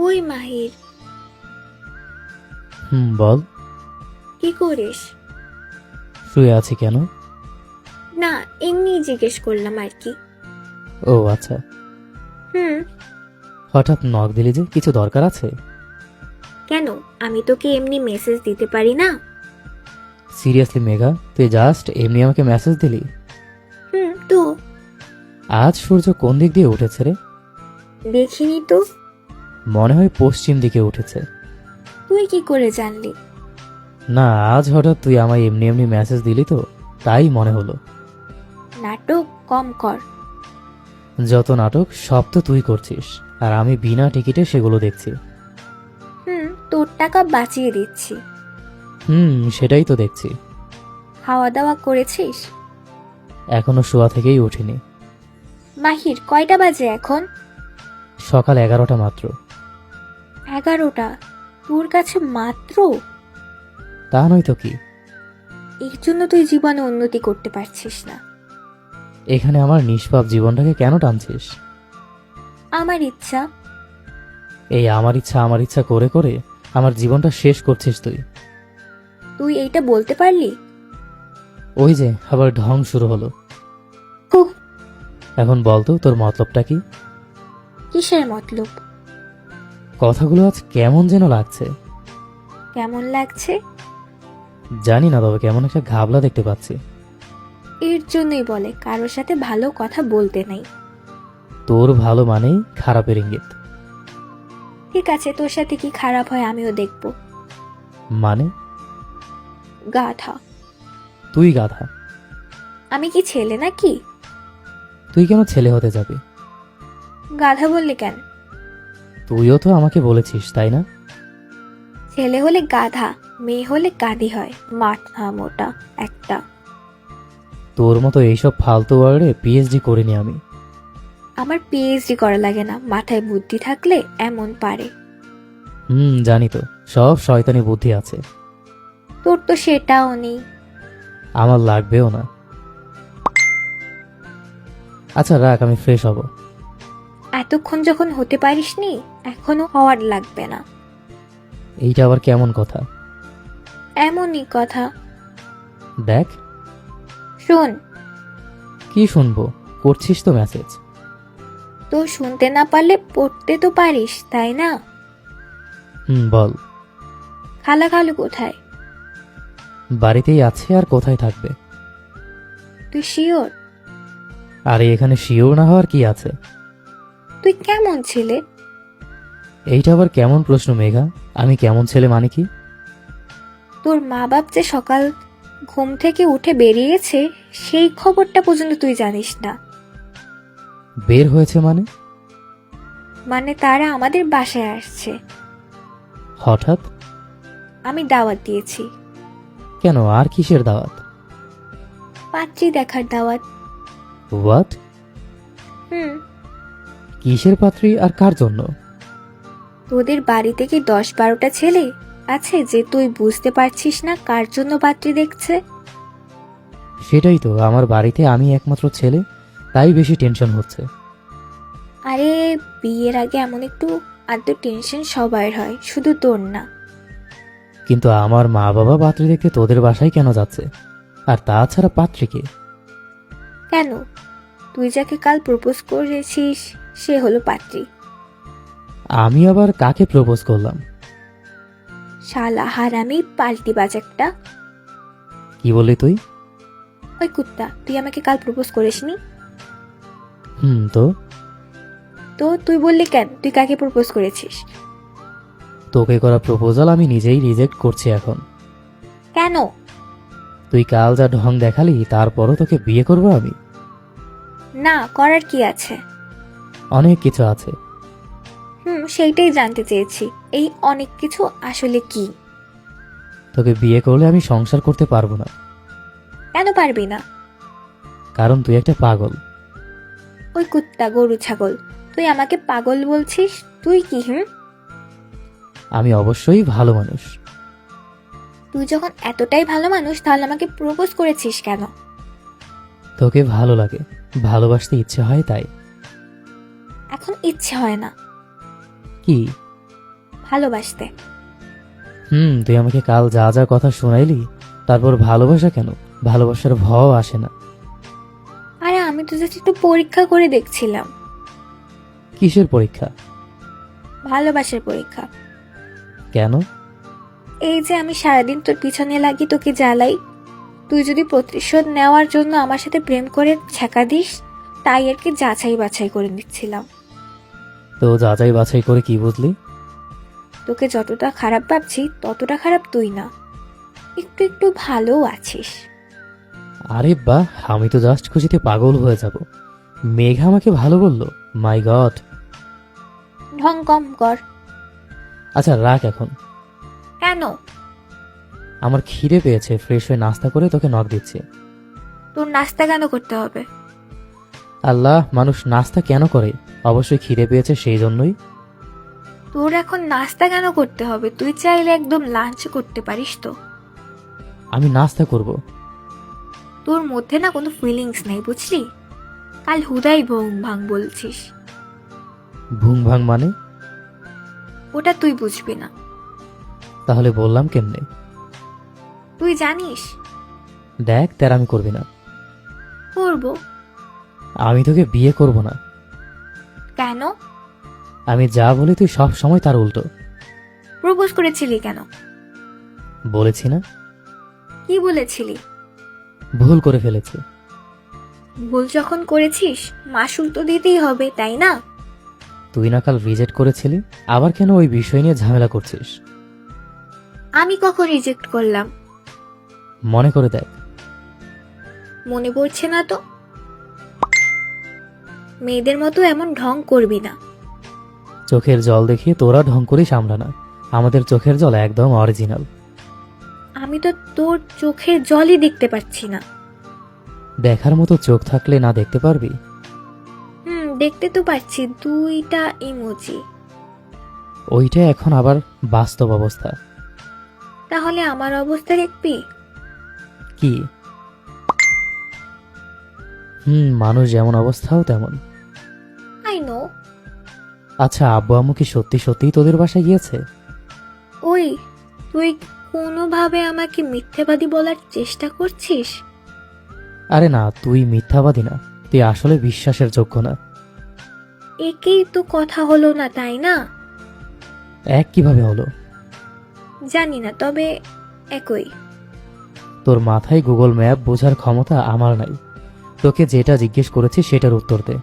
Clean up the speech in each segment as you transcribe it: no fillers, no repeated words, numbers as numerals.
ওই মাহির, বল। কি করিস? শুয়ে আছি কেন? না, এমনি জিজ্ঞেস করলাম আর কি। ও আচ্ছা। হুম। হঠাৎ নক দিলি যে, কিছু দরকার আছে? কেন, আমি তোকে এমনি মেসেজ দিতে পারি না? সিরিয়াসলি মেঘা, তুই জাস্ট এমনি আমাকে মেসেজ দিলি? তো আজ সূর্য কোন দিক দিয়ে উঠেছে রে? দেখিনি তো। মনে হয় পশ্চিম দিকে উঠেছে। তুই কি করে জানলি? না, আজ হঠাৎ তুই আমায় এমনি এমনি মেসেজ দিলি তো, তাই মনে হলো। নাটক কম কর। যত নাটক সব তো তুই করছিস, আর আমি বিনা টিকিটে সেগুলো দেখছি। তোর টাকা বাঁচিয়ে দিচ্ছি। সেটাই তো দেখছি। খাওয়া দাওয়া করেছিস? এখনো শোয়া থেকেই উঠিনি। মাহির, কয়টা বাজে এখন? সকাল 11টা মাত্র। 11টা? তোর কাছে মাত্র? তা নয় তো কি। এর জন্য তুই জীবনে উন্নতি করতে পারছিস না। এখানে আমার নিষ্পাপ জীবনটাকে কেন টানছিস? আমার ইচ্ছা। এই আমার ইচ্ছা করে করে আমার জীবনটা শেষ করছিস তুই। তুই এইটা বলতে পারলি? ওই যে আবার ঢং শুরু হলো। উহ, এখন বলতো তোর মতলবটা কি? কিসের মতলব? কথাগুলো আজ কেমন যেন লাগছে। কেমন লাগছে? জানি না, তবে কেমন একটা ঘাবলা দেখতে পাচ্ছি। এর জন্যই বলে কারোর সাথে ভালো কথা বলতে নেই। তোর ভালো মানেই খারাপের ইঙ্গিত। ঠিক আছে, তোর সাথে কি খারাপ হয় আমিও দেখব। মানে? গাধা। তুই গাধা। আমি কি ছেলে নাকি? তুই কেন ছেলে হতে যাবি? গাধা বললে কেন? তুইও তো আমাকে বলেছিস, তাই না? ছেলে হলে গাধা, মেয়ে হলে গাধি হয়। মাথা মোটা একটা। তোর মতো এইসব ফালতু ওয়ার্ডে পিএইচডি করিনি আমি। আমার পিএইচডি করা লাগে না, মাথায় বুদ্ধি থাকলে এমন পারে। জানি তো, সব শয়তানি বুদ্ধি আছে। তোর তো সেটাও নেই। আমার লাগবেও না। আচ্ছা রাখ, আমি ফ্রেশ হব। এতক্ষণ যখন হতে পারিসনি, এখনো হওয়ার লাগবে না। এইটা আবার কেমন কথা? এমনই কথা। দেখ। শোন। কি শুনবো? করছিস তো মেসেজ। তো শুনতে না পারলে পড়তে তো পারিস, তাই না? বল। খালা খালু কোথায়? বাড়িতেই আছে, আর কোথায় থাকবে? তুই শিওর? আরে এখানে শিওর না হওয়ার কি আছে? তুই কেমন ছেলে? এইটা আবার কেমন প্রশ্ন মেঘা? আমি কেমন ছেলে মানে কি? তোর মা বাপ যে সকাল ঘুম থেকে উঠে বেরিয়েছে, সেই খবরটা পর্যন্ত তুই জানিস না। বের হয়েছে মানে? মানে তারা আমাদের বাসায় আসছে। হঠাৎ? আমি দাওয়াত দিয়েছি। কেন, আর কিসের দাওয়াত? পাত্রী দেখার দাওয়াত। হোয়াট? কিসের পাত্রী আর কার জন্য? তোদের বাড়িতে কি 10-12টা ছেলে আছে যে তুই বুঝতে পারছিস না কার জন্য পাত্রী দেখছে? সেটাই তো, আমার বাড়িতে আমি একমাত্র ছেলে, তাই বেশি টেনশন হচ্ছে। আরে, বিয়ের আগে এমন একটু আধটু টেনশন সবার হয়, শুধু তোর না। কিন্তু আমার মা বাবা পাত্রী দেখতে তোদের বাসায় কেন যাচ্ছে? আর তাছাড়া পাত্রীকে? কেন? তুই যাকে কাল প্রপোজ করেছিস সে হলো পাত্রী। আমি আবার কাকে প্রপোজ করলাম? শালা হারামি পাল্টিবাজ একটা। কি বললি তুই? ওই কুত্তা, তুই আমাকে কাল প্রপোজ করিসনি? তো তো তুই বললি কেন তুই কাকে প্রপোজ করেছিস? তোকে করা প্রপোজাল আমি নিজেই রিজেক্ট করছি এখন। কেন? তুই কাল যা ঢং দেখালি, তারপরও তোকে বিয়ে করবো আমি? না, করার কি আছে? অনেক কিছু আছে। সেইটাই জানতে চেয়েছি, এই অনেক কিছু আসলে কি? তোকে বিয়ে করলে আমি সংসার করতে পারবো না। কেন পারবি না? কারণ তুই একটা পাগল। ওই কুত্তা, গরু ছাগল, তুই আমাকে পাগল বলছিস? তুই কি? আমি অবশ্যই ভালো মানুষ। তুই যখন এতটাই ভালো মানুষ, তাহলে আমাকে প্রপোজ করেছিস কেন? তোকে ভালো লাগে, ভালোবাসতে ইচ্ছে হয় তাই। এখন ইচ্ছে হয় না। কি? ভালোবাসতে। তুই আমাকে কাল যা যা কথা শোনাইলি, তারপর ভালোবাসা কেন? ভালোবাসার ভয় আসে না। আরে আমি তো জাস্ট একটু পরীক্ষা করে দেখছিলাম। কিসের পরীক্ষা? ভালোবাসার পরীক্ষা। কেন? এই যে আমি সারাদিন তোর পিছনে লাগি, তোকে জ্বালাই, তুই যদি প্রতিশোধ নেওয়ার জন্য আমার সাথে প্রেম করে ছ্যাঁকা দিস, তাই আর কি যাচাই বাছাই করে নিচ্ছিলাম। তো যাচাই বাছাই করে কি বুঝলি? তোকে যতটা খারাপ ভাবছি ততটা খারাপ তুই না, একটু একটু ভালোও আছিস। আরে বাহ, আমি তো জাস্ট খুশিতে পাগল হয়ে যাব। মেঘা আমাকে ভালো বললো, মাই গড। ঢং কম কর। আচ্ছা রাখ এখন। কেন? আমার খিদে পেয়েছে, ফ্রেশ হয়ে নাস্তা করে তোকে নক দিচ্ছি। তোর নাস্তা কেন করতে হবে? আল্লাহ, মানুষ নাস্তা কেন করে? অবশ্যই খিদে পেয়েছে সেই জন্যই। তোর এখন নাস্তা কেন করতে হবে? তুই চাইলে একদম লাঞ্চ করতে পারিস তো। আমি নাস্তা করব। তোর মধ্যে না কোনো ফিলিংস নেই, বুঝলি? কাল হুদাই ভং ভাং বলছিস। ভুং ভাং মানে? ওটা তুই বুঝবি না। তাহলে বললাম কেমনে? তুই জানিস। দেখ, তেরামি করবি না। করবো। আমি তোকে বিয়ে করব না। কেন? আমি যা বলি তুই সব সময় তার উল্টো। প্রপোজ করেছিলি কেন? বলেছি না? কি বলেছিলি? ভুল করে ফেলেছি। ভুল যখন করেছিস মাসুল তো দিতেই হবে, তাই না? তুই না কাল রিজেক্ট করেছিলি, আবার কেন ওই বিষয় নিয়ে ঝামেলা করছিস? আমি কখন রিজেক্ট করলাম? মনে করে দেখ। মনে পড়ছে না তো। মেয়েদের মতো এমন ঢং করবি না। চোখের জল দেখিয়ে তোরা ঢং করিস, আমরা না। আমাদের চোখের জল একদম অরিজিনাল। আমি তো তোর চোখের জলই দেখতে পাচ্ছি না। দেখার মতো চোখ থাকলে না দেখতে পারবি? দেখতে তো পাচ্ছি 2টা ইমোজি। ওইটা এখন আবার বাস্তব অবস্থা। তাহলে আমার অবস্থা দেখবি? কি? মানুষ যেমন অবস্থাও তেমন। I know. আচ্ছা, আব্বু আম্মু কি সত্যি সত্যিই তোদের বাসায় গিয়েছে? ওই, তুই কোনোভাবে আমাকে মিথ্যেবাদী বলার চেষ্টা করছিস? আরে না, তুই মিথ্যাবাদী না, তুই আসলে বিশ্বাসের যোগ্য না। একেই তো কথা হলো না, তাই না? এক কিভাবে হলো? জানি না, তবে একই। তোর মাথায় গুগল ম্যাপ বোঝার ক্ষমতা আমার নাই। তোকে যেটা জিজ্ঞেস করেছি সেটার উত্তর দে।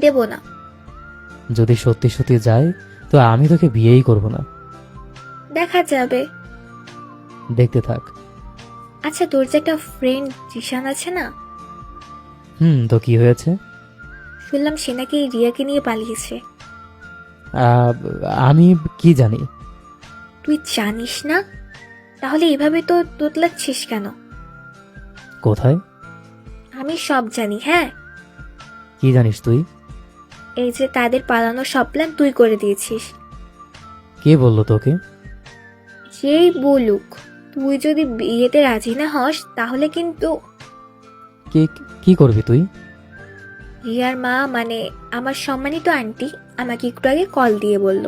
দেব না। যদি সত্যি সত্যি যায় তো আমি তোকে বিয়েই করব না। দেখা যাবে। দেখতে থাক। আচ্ছা, তোর যে একটা ফ্রেন্ড জিশান আছে না, তো কি হয়েছে? শুনলাম সে নাকি রিয়াকে নিয়ে পালিয়েছে। আহ, আমি কি জানি? তুই জানিস না? তাহলে এভাবে তো তোতলাচ্ছিস কেন? কোথায়? আমি সব জানি। হ্যাঁ, কি জানিস তুই? এই যে তাদের পালানোর সব প্ল্যান তুই করে দিয়েছিস। কে বললো তোকে? যেই বলুক, তুই যদি বিয়েতে রাজি না হস তাহলে কিন্তু কি কি করবি তুই? রিয়ার মা, মানে আমার সম্মানিত আন্টি, আমাকে একটু আগে কল দিয়ে বলল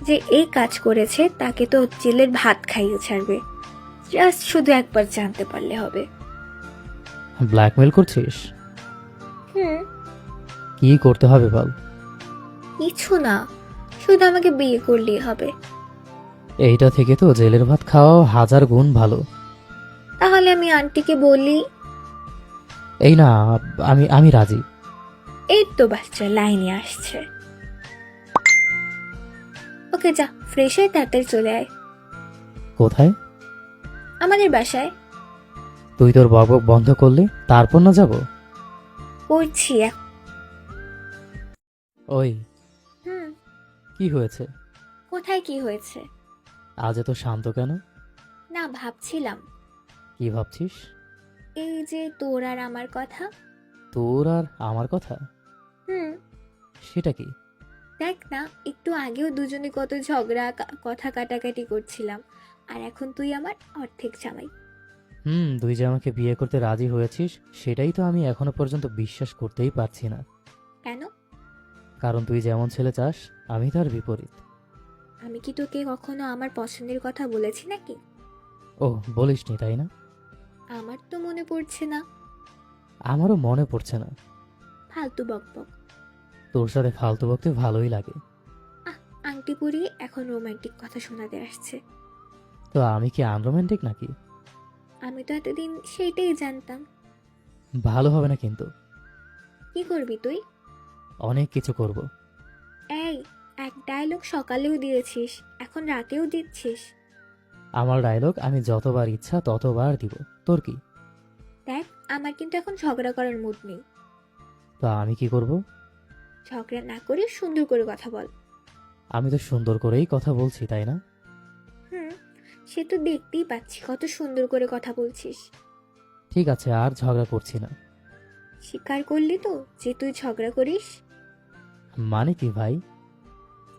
যে এই কাজ করেছে তাকে তো জেলের ভাত খাইয়ে ছাড়বে। জাস্ট শুধু একবার জানতে পারলে হবে। ব্ল্যাকমেল করছিস? হুম। কি করতে হবে বল? কিছু না, শুধু আমাকে বিয়ে করলেই হবে। এইটা থেকে তো জেলের ভাত খাওয়াও 1000 গুণ ভালো। তাহলে আমি আন্টিকে বলি। এই না, আমি আমি রাজি। এই তো বাচ্চা লাইনে আসছে। ওকে, যা ফ্রেশ হয়ে তাড়াতাড়ি চলে আয় কোথায়? আমাদের বাসায়। তুই তোর বকবক বন্ধ করলে তারপর না যাব? করছি ওই, হুম। কি হয়েছে? কোথায় কি হয়েছে? আজ এত শান্ত কেন? না, ভাবছিলাম কি ভাবছিস? এই যে তোর আর আমার কথা। তোর আর আমার কথা? হুম। সেটা কি? দেখ না, একটু আগেও দুজনে কত ঝগড়া কথা কাটাকাটি করছিলাম, আর এখন তুই আমার অর্ধেক জামাই। তুই যে আমাকে বিয়ে করতে রাজি হয়েছিস সেটাই তো আমি এখনো পর্যন্ত বিশ্বাস করতেই পারছি না। কেন? কারণ তুই যেমন ছেলে চাস আমি তার বিপরীত। আমি কি তোকে কখনো আমার পছন্দের কথা বলেছি নাকি? ও, বলিসনি তাই না? আমার তো মনে পড়ছে না। আমারও মনে পড়ছে না। ফালতু বকবক। তোর সাথে ফালতু বকতে ভালোই লাগে। আহ, আংটি পরিয়ে এখন রোমান্টিক কথা শোনাতে আসছে। তো আমি কি আনরোম্যান্টিক নাকি? আমি তো এতদিন সেইটাই জানতাম। ভালো হবে না কিন্তু। কি করবি তুই? অনেক কিছু করব। এই, এক ডায়লগ সকালেও দিয়েছিস, এখন রাতেও দিচ্ছিস। আমার ডায়লগ আমি যতবার ইচ্ছা ততবার দিব। তোর কি? দেখ, আমার কিন্তু এখন ঝগড়া করার মুড নেই। তো আমি কি করব? ঝগড়া না করে সুন্দর করে কথা বল। আমি তো সুন্দর করেই কথা বলছি, তাই না? হুম, সে তো দেখতেই পাচ্ছি কত সুন্দর করে কথা বলছিস। ঠিক আছে, আর ঝগড়া করছি না। স্বীকার করলি তো যে তুই ঝগড়া করিস? মানে কি ভাই?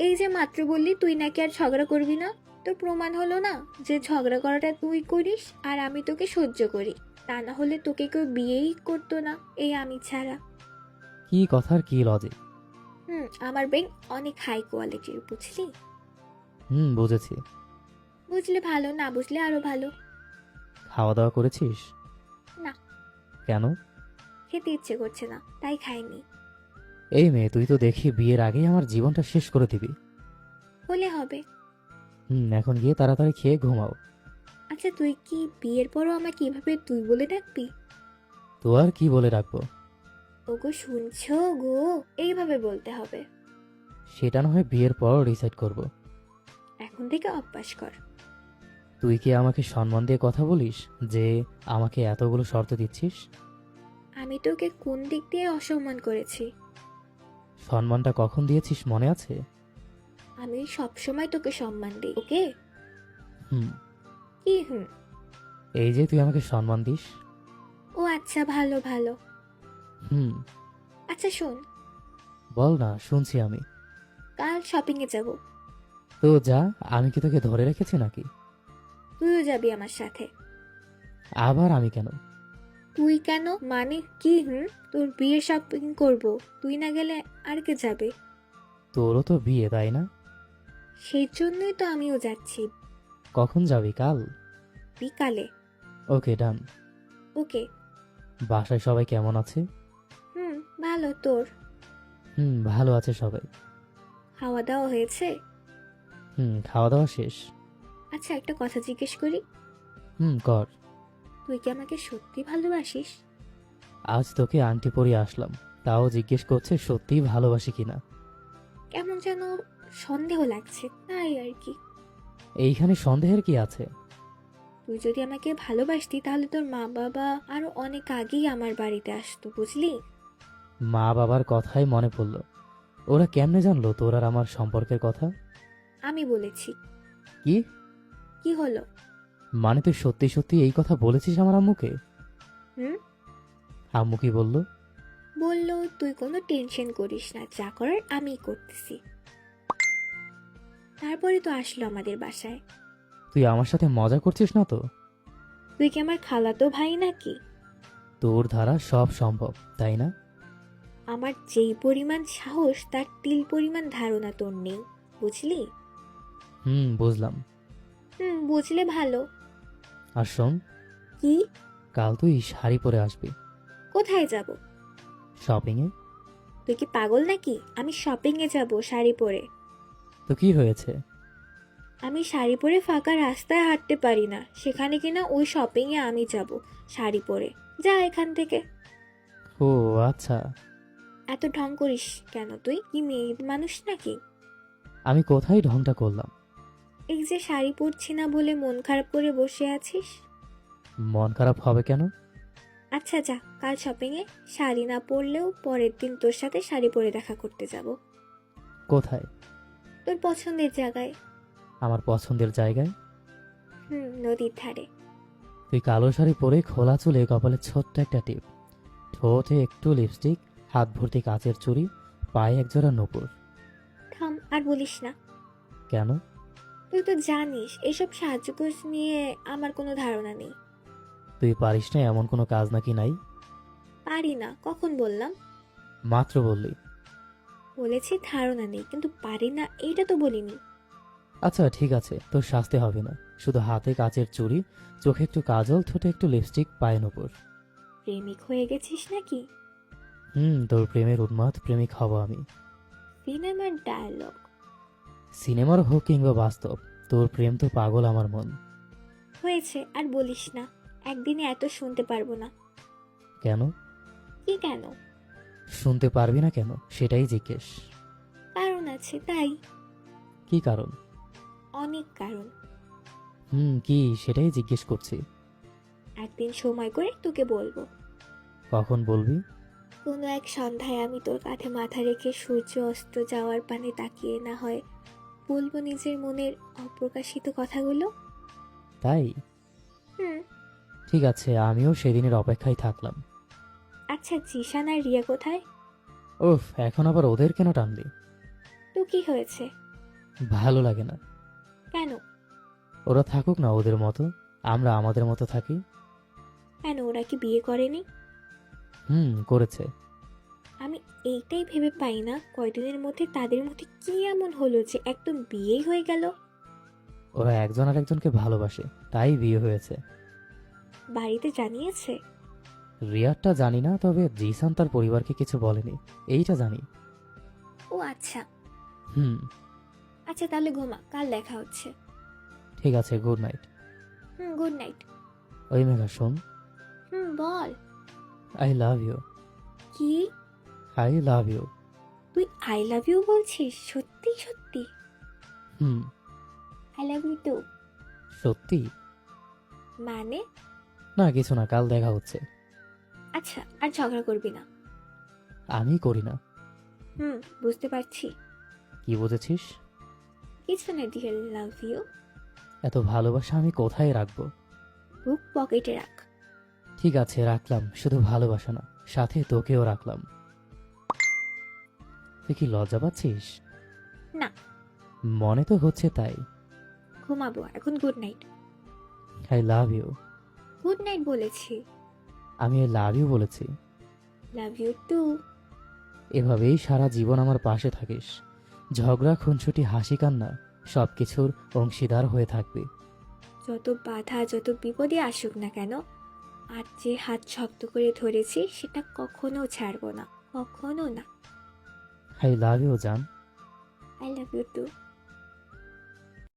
এই যে মাত্র বললি তুই নাকি আর ঝগড়া করবি না, তো প্রমাণ হলো না যে ঝগড়া করাটা তুই করিস আর আমি তোকে সহ্য করি। তা না হলে তোকে কেউ বিয়েই করতো না, এই আমি ছাড়া। কি কথার কি লজিক? আমার ব্রেন অনেক হাই কোয়ালিটির, বুঝলি? বুঝেছি। বুঝলে ভালো, না বুঝলে আরো ভালো। খাওয়া দাওয়া করেছিস? না, কেন? খেতে ইচ্ছে করছে না, তাই খাইনি। এই মেয়ে, তুই তো দেখি বিয়ের আগেই আমার জীবনটা শেষ করে দিবি। হলে হবে। এখন গিয়ে তাড়াতাড়ি খেয়ে ঘুমাও। আচ্ছা, তুই কি বিয়ের পরও আমাকে কিভাবে তুই বলে ডাকবি? তো আর কি বলে রাখবো? ওগো শুনছো গো, এইভাবে বলতে হবে। সেটা না হয় বিয়ের পর ডিসাইড করব। এখন থেকে অভ্যাস কর। তুই কি আমাকে সম্মান দিয়ে কথা বলিস যে আমাকে এতগুলো শর্ত দিচ্ছিস? আমি তোকে কোন দিক দিয়ে অসম্মান করেছি? সম্মানটা কখন দিয়েছিস মনে আছে? আমি সব সময় তোকে সম্মান দিই, ওকে? হুম। কি এই যে তুই আমাকে সম্মান দিস। ও আচ্ছা, ভালো ভালো। হুম। আচ্ছা শোন, বল না, শুনছি আমি। কাল শপিং এ যাব। তো যা, আমি কি তোকে ধরে রেখেছি নাকি? তুইও যাবি আমার সাথে। আবার আমি কেন? তুই কেন মানে কি? তোর বিয়ে শপিং করব, তুই না গেলে আর কে যাবে? তোরও তো বিয়ে, তাই না? সেই জন্যই তো আমিও যাচ্ছি। কখন যাবি? কাল? বিকালে। ওকে, ডান। ওকে। বাসায় সবাই কেমন আছে? ভালো, তোর? ভালো আছে সবাই। খাওয়া দাওয়া হয়েছে? খাওয়া দাওয়া শেষ। আচ্ছা, একটা কথা জিজ্ঞেস করি। কর। তুই কি আমাকে সত্যি ভালোবাসিস? আজ তোকে আংটি পরিয়ে আসলাম, তাও জিজ্ঞেস করছে সত্যিই ভালোবাসি কিনা। কেমন যেন সন্দেহ লাগছে, তাই আর কি। এইখানে সন্দেহের কি আছে? তুই যদি আমাকে ভালোবাসতি তাহলে তোর মা বাবা আরো অনেক আগেই আমার বাড়িতে আসতো, বুঝলি? মা বাবার কথাই মনে পড়লো। ওরা কেমনে জানলো তোর আর আমার সম্পর্কের কথা? আমি বলেছি। কি? কি হলো? মানে তুই সত্যি সত্যি এই কথা বলেছিস আমার আম্মুকে? হুম আম্মু কি বললো? বললো তুই কোনো টেনশন করিস না, যা করার আমিই করতেছি। তারপরে তো আসলো আমাদের বাসায়। তুই আমার সাথে মজা করছিস না তো? তুই কি আমার খালাতো ভাই নাকি? তোর ধারা সব সম্ভব, তাই না? আমার যেই পরিমাণ সাহস তার তিল পরিমাণ ধারণা তোর নেই, বুঝলি? বুঝলাম। বুঝলে ভালো। আর শোন, কি? কাল তুই শাড়ি পরে আসবি। কোথায় যাব? শপিং এ। তুই কি পাগল নাকি? আমি শপিং এ যাব শাড়ি পরে? তো কি হয়েছে? আমি শাড়ি পরে ফাঁকা রাস্তায় হাঁটতে পারি না, সেখানে কিনা ওই শপিং এ আমি যাব শাড়ি পরে? যা এখান থেকে। ও আচ্ছা। এত ঢং করিস কেন? তুই কি মেয়ে মানুষ নাকি? আমি কোথায় ঢংটা করলাম? এই যে শাড়ি পরছি না বলে মন খারাপ করে বসে আছিস। মন খারাপ হবে কেন? আচ্ছা যা, কাল শপিং এ শাড়ি না পরলেও পরের দিন তোর সাথে শাড়ি পরে দেখা করতে যাব। কোথায়? তোর পছন্দের জায়গায়। আমার পছন্দের জায়গায়? নদীর ধারে। তুই কালো শাড়ি পরে খোলা চুলে, কপালে ছোট্ট একটা টিপ, ঠোঁটে একটু লিপস্টিক, হাত ভর্তি কাচের চুড়ি, পায়ে একজোড়া নূপুর। থাম, আর বলিস না। কেন? তুই তো জানিস এসব সাজগোজ নিয়ে আমার কোনো ধারণা নেই। তুই পারিস না এমন কোনো কাজ নাকি নাই? পারি না কখন বললাম? মাত্র বললি। বলেছি ধারণা নেই, কিন্তু পারি না এইটা তো বলিনি। আচ্ছা ঠিক আছে, তোর শাস্তি হবে না, শুধু হাতে কাচের চুড়ি, চোখে একটু কাজল, ঠোঁটে একটু লিপস্টিক, পায়ের ওপর। প্রেমিক হয়ে গেছিস নাকি? তোর প্রেমের উন্মাদ প্রেমিক হব আমি। সিনেমার ডায়লগ। সিনেমার হোক কিংবা বাস্তব, তোর প্রেম তো পাগল আমার মন। হয়েছে, আর বলিস না। একদিনে এত শুনতে পারবো না। কেন? কি কেন? শুনতে পারবি না কেন সেটাই জিজ্ঞেস। কারণ আছে তাই। কি কারণ? অনেক কারণ। কি সেটাই জিজ্ঞেস করছি। একদিন সময় করে তোকে বলবো। কখন বলবি? কোনো এক সন্ধ্যায় আমি তোর কাঁধে মাথা রেখে সূর্য অস্ত যাওয়ার পানে তাকিয়ে না হয় বলবো নিজের মনের অপ্রকাশিত কথাগুলো। তাই? হুম। ঠিক আছে, আমিও সেদিনের অপেক্ষায় থাকলাম। আচ্ছা, জিশান আর রিয়া কোথায়? ওফ, এখন আবার ওদের কেন টানলি? তো কি হয়েছে? ভালো লাগে না। কেন? ওরা থাকুক না ওদের মতো, আমরা আমাদের মতো থাকি। কেন, ওরা কি বিয়ে করেনি? করেছে। আমি এইটাই ভেবে পাই না কয়দিনের মধ্যে তাদের মধ্যে কি এমন হলো যে একদম বিয়েই হয়ে গেল। ওরা একজন আর একজনকে ভালোবাসে, তাই বিয়ে হয়েছে। বাড়িতে জানিয়েছে? রিয়ারটা জানি না, তবে জিসান তার পরিবারকে কিছু বলেনি, এইটা জানি। ও আচ্ছা। হুম। আচ্ছা তাহলে ঘুমা, কাল দেখা হচ্ছে। ঠিক আছে, গুড নাইট। Good night. ওই মেঘা শোন, বল। I love you. কি? I love you. তুই আই লাভ ইউ বলছিস? সত্যি সত্যি? হুম। I love you too. সত্যি? মানে? না কিছু না, কাল দেখা হচ্ছে। আচ্ছা, আর ঝগড়া করবি না। আমি করি না। বুঝতে পারছি। কি বুঝেছিস? কিছু না ডিয়ার, লাভ ইউ। এত ভালোবাসা আমি কোথায় রাখবো? বুক পকেটে রাখ। ঠিক আছে রাখলাম, শুধু ভালোবাসা না, সাথে তোকেও রাখলাম। তুই কি লজ্জা পাচ্ছিস? না। মনে তো হচ্ছে তাই। ঘুমাবো এখন, good night. I love you. Good night বলেছি। আমি আই লাভ ইউ বলেছি। Love you too. এভাবেই সারা জীবন আমার পাশে থাকিস, ঝগড়া খুনসুটি হাসি কান্না সবকিছুর অংশীদার হয়ে থাকবি। যত বাধা যত বিপদে আসুক না কেন, আর যে হাত শক্ত করে ধরেছি সেটা কখনো ছাড়বো না, কখনো না। আই লাভ ইউ জান। I love you two.